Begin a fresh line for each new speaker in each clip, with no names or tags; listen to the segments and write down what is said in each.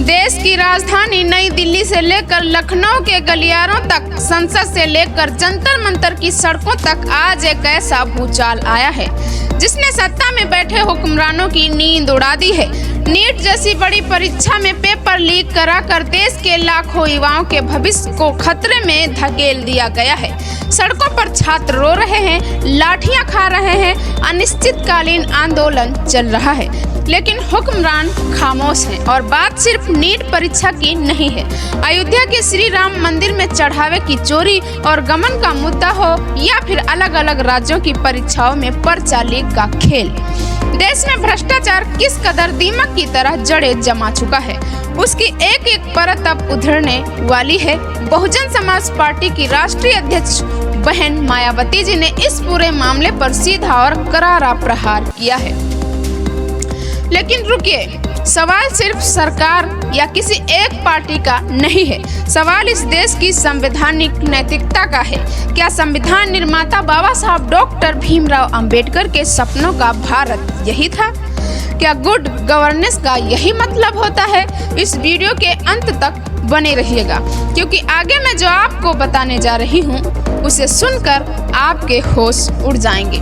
देश की राजधानी नई दिल्ली से लेकर लखनऊ के गलियारों तक, संसद से लेकर जंतर मंतर की सड़कों तक आज एक ऐसा भूचाल आया है जिसने सत्ता में बैठे हुक्मरानों की नींद उड़ा दी है। नीट जैसी बड़ी परीक्षा में पेपर लीक कराकर देश के लाखों युवाओं के भविष्य को खतरे में धकेल दिया गया है। सड़कों पर छात्र रो रहे हैं, लाठियां खा रहे हैं, अनिश्चितकालीन आंदोलन चल रहा है, लेकिन हुक्मरान खामोश हैं। और बात सिर्फ नीट परीक्षा की नहीं है। अयोध्या के श्री राम मंदिर में चढ़ावे की चोरी और गमन का मुद्दा हो या फिर अलग अलग राज्यों की परीक्षाओं में पर्चा लीक का खेल, देश में भ्रष्टाचार किस कदर दीमक की तरह जड़ें जमा चुका है, उसकी एक एक परत अब उधरने वाली है। बहुजन समाज पार्टी की राष्ट्रीय अध्यक्ष बहन मायावती जी ने इस पूरे मामले पर सीधा और करारा प्रहार किया है। लेकिन रुकिए, सवाल सिर्फ सरकार या किसी एक पार्टी का नहीं है। सवाल इस देश की संवैधानिक नैतिकता का है। क्या संविधान निर्माता बाबा साहब डॉक्टर भीमराव अंबेडकर के सपनों का भारत यही था? क्या गुड गवर्नेंस का यही मतलब होता है? इस वीडियो के अंत तक बने रहिएगा, क्योंकि आगे मैं जो आपको बताने जा रही हूँ उसे सुनकर आपके होश उड़ जाएंगे।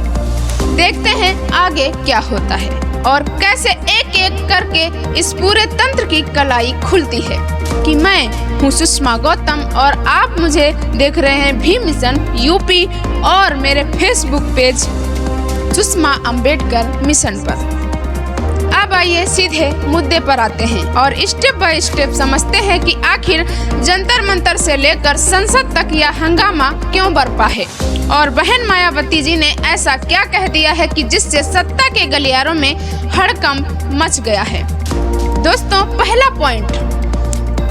देखते हैं आगे क्या होता है और कैसे एक एक करके इस पूरे तंत्र की कलाई खुलती है। कि मैं हूँ सुषमा गौतम और आप मुझे देख रहे हैं भी मिशन यूपी और मेरे Facebook page Sushma Ambedkar mission पर। अब आइए सीधे मुद्दे पर आते हैं और स्टेप बाय स्टेप समझते हैं कि आखिर जंतर मंतर से लेकर संसद तक यह हंगामा क्यों बरपा है और बहन मायावती जी ने ऐसा क्या कह दिया है कि जिससे सत्ता के गलियारों में हड़कंप मच गया है। दोस्तों, पहला पॉइंट,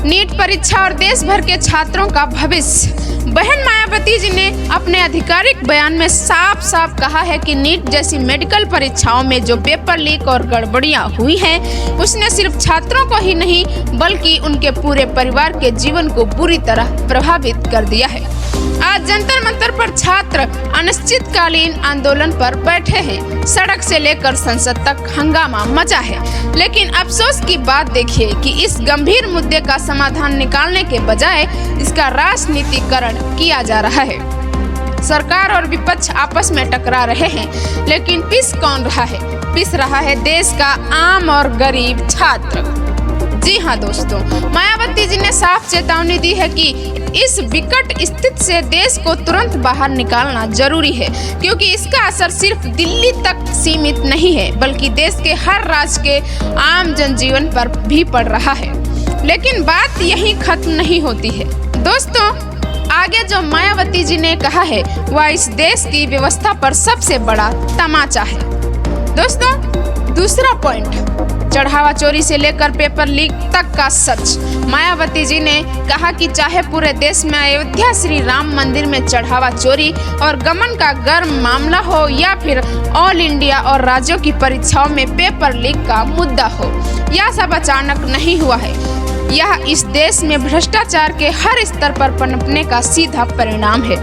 नीट परीक्षा और देश भर के छात्रों का भविष्य। बहन मायावती जी ने अपने आधिकारिक बयान में साफ साफ कहा है कि नीट जैसी मेडिकल परीक्षाओं में जो पेपर लीक और गड़बड़ियां हुई हैं, उसने सिर्फ छात्रों को ही नहीं बल्कि उनके पूरे परिवार के जीवन को बुरी तरह प्रभावित कर दिया है। आज जंतर मंतर पर छात्र अनिश्चितकालीन आंदोलन पर बैठे हैं। सड़क से लेकर संसद तक हंगामा मचा है, लेकिन अफसोस की बात देखिए कि इस गंभीर मुद्दे का समाधान निकालने के बजाय इसका राजनीतिकरण किया जा रहा है। सरकार और विपक्ष आपस में टकरा रहे हैं, लेकिन पिस कौन रहा है? पिस रहा है देश का आम और गरीब छात्र। जी हाँ दोस्तों, मायावती जी ने साफ चेतावनी दी है कि इस विकट स्थिति से देश को तुरंत बाहर निकालना जरूरी है, क्योंकि इसका असर सिर्फ दिल्ली तक सीमित नहीं है बल्कि देश के हर राज्य के आम जनजीवन पर भी पड़ रहा है। लेकिन बात यहीं खत्म नहीं होती है दोस्तों। आगे जो मायावती जी ने कहा है वह इस देश की व्यवस्था पर सबसे बड़ा तमाचा है। दोस्तों, दूसरा पॉइंट, चढ़ावा चोरी से लेकर पेपर लीक तक का सच। मायावती जी ने कहा कि चाहे पूरे देश में अयोध्या श्री राम मंदिर में चढ़ावा चोरी और गमन का गर्म मामला हो या फिर ऑल इंडिया और राज्यों की परीक्षाओं में पेपर लीक का मुद्दा हो, यह सब अचानक नहीं हुआ है। यह इस देश में भ्रष्टाचार के हर स्तर पर पनपने का सीधा परिणाम है।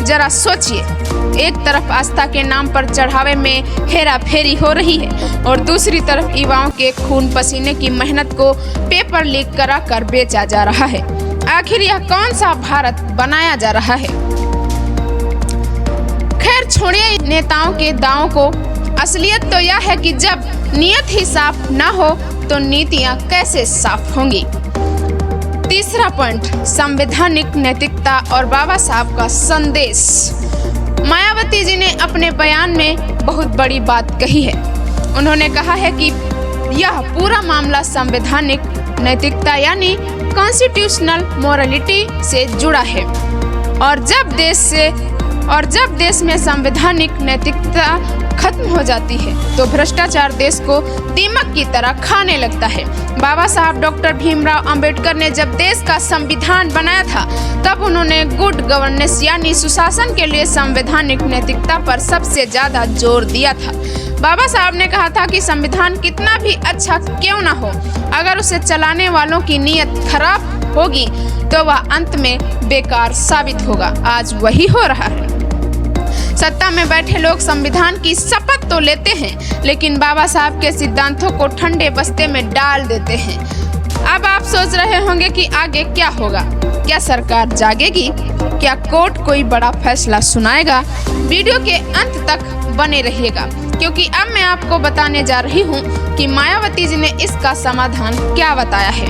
जरा सोचिए, एक तरफ आस्था के नाम पर चढ़ावे में हेरा फेरी हो रही है और दूसरी तरफ युवाओं के खून पसीने की मेहनत को पेपर लीक कराकर बेचा जा रहा है। आखिर यह कौन सा भारत बनाया जा रहा है? खैर छोड़िए नेताओं के दावों को, असलियत तो यह है कि जब नीयत ही साफ ना हो तो नीतियां कैसे साफ होंगी। तीसरा पॉइंट, संवैधानिक नैतिकता और बाबा साहब का संदेश। मायावती जी ने अपने बयान में बहुत बड़ी बात कही है। उन्होंने कहा है कि यह पूरा मामला संवैधानिक नैतिकता यानी कॉन्स्टिट्यूशनल मोरालिटी से जुड़ा है और जब देश में संवैधानिक नैतिकता खत्म हो जाती है तो भ्रष्टाचार देश को दीमक की तरह खाने लगता है। बाबा साहब डॉक्टर भीमराव अंबेडकर ने जब देश का संविधान बनाया था तब उन्होंने गुड गवर्नेंस यानी सुशासन के लिए संवैधानिक नैतिकता पर सबसे ज्यादा जोर दिया था। बाबा साहब ने कहा था कि संविधान कितना भी अच्छा क्यों ना हो, अगर उसे चलाने वालों की नीयत खराब होगी तो वह अंत में बेकार साबित होगा। आज वही हो रहा है। सत्ता में बैठे लोग संविधान की शपथ तो लेते हैं, लेकिन बाबा साहब के सिद्धांतों को ठंडे बस्ते में डाल देते हैं। अब आप सोच होंगे कि आगे क्या होगा। क्या सरकार जागेगी? क्या कोर्ट कोई बड़ा फैसला सुनाएगा? वीडियो के अंत तक बने रहिएगा, क्योंकि अब मैं आपको बताने जा रही हूँ कि मायावती जी ने इसका समाधान क्या बताया है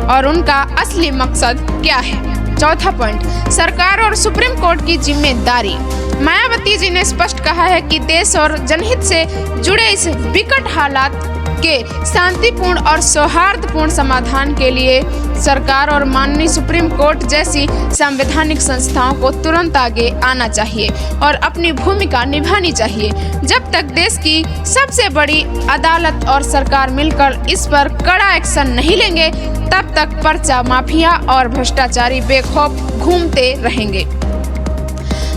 और उनका असली मकसद क्या है। चौथा पॉइंट, सरकार और सुप्रीम कोर्ट की जिम्मेदारी। मायावती जी ने स्पष्ट कहा है कि देश और जनहित से जुड़े इस विकट हालात के शांतिपूर्ण और सौहार्दपूर्ण समाधान के लिए सरकार और माननीय सुप्रीम कोर्ट जैसी संवैधानिक संस्थाओं को तुरंत आगे आना चाहिए और अपनी भूमिका निभानी चाहिए। जब तक देश की सबसे बड़ी अदालत और सरकार मिलकर इस पर कड़ा एक्शन नहीं लेंगे, तब तक पर्चा माफिया और भ्रष्टाचारी बेखौफ घूमते रहेंगे।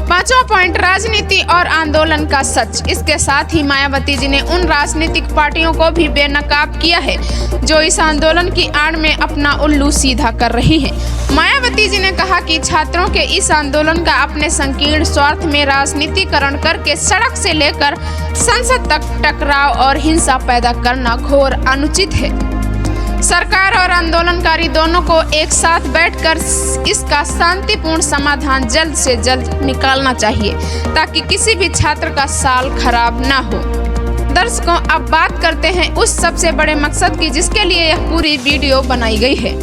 पांचवा पॉइंट, राजनीति और आंदोलन का सच। इसके साथ ही मायावती जी ने उन राजनीतिक पार्टियों को भी बेनकाब किया है जो इस आंदोलन की आड़ में अपना उल्लू सीधा कर रही हैं। मायावती जी ने कहा कि छात्रों के इस आंदोलन का अपने संकीर्ण स्वार्थ में राजनीतिकरण करके सड़क से लेकर संसद तक टकराव और हिंसा पैदा करना घोर अनुचित है। सरकार और आंदोलनकारी दोनों को एक साथ बैठकर इसका शांतिपूर्ण समाधान जल्द से जल्द निकालना चाहिए, ताकि किसी भी छात्र का साल खराब ना हो। दर्शकों, अब बात करते हैं उस सबसे बड़े मकसद की जिसके लिए यह पूरी वीडियो बनाई गई है।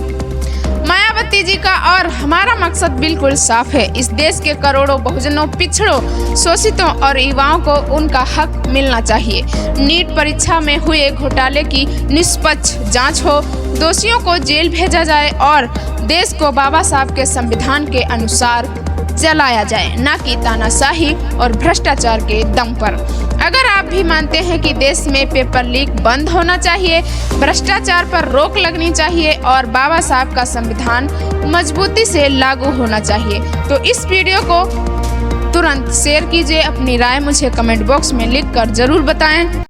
मायावती जी का और हमारा मकसद बिल्कुल साफ है। इस देश के करोड़ों बहुजनों, पिछड़ों, शोषितों और युवाओं को उनका हक मिलना चाहिए। नीट परीक्षा में हुए घोटाले की निष्पक्ष जांच हो, दोषियों को जेल भेजा जाए और देश को बाबा साहब के संविधान के अनुसार चलाया जाए, ना कि तानाशाही और भ्रष्टाचार के दम पर। अगर आप भी मानते हैं कि देश में पेपर लीक बंद होना चाहिए, भ्रष्टाचार पर रोक लगनी चाहिए और बाबा साहब का संविधान मजबूती से लागू होना चाहिए, तो इस वीडियो को तुरंत शेयर कीजिए। अपनी राय मुझे कमेंट बॉक्स में लिखकर जरूर बताएं।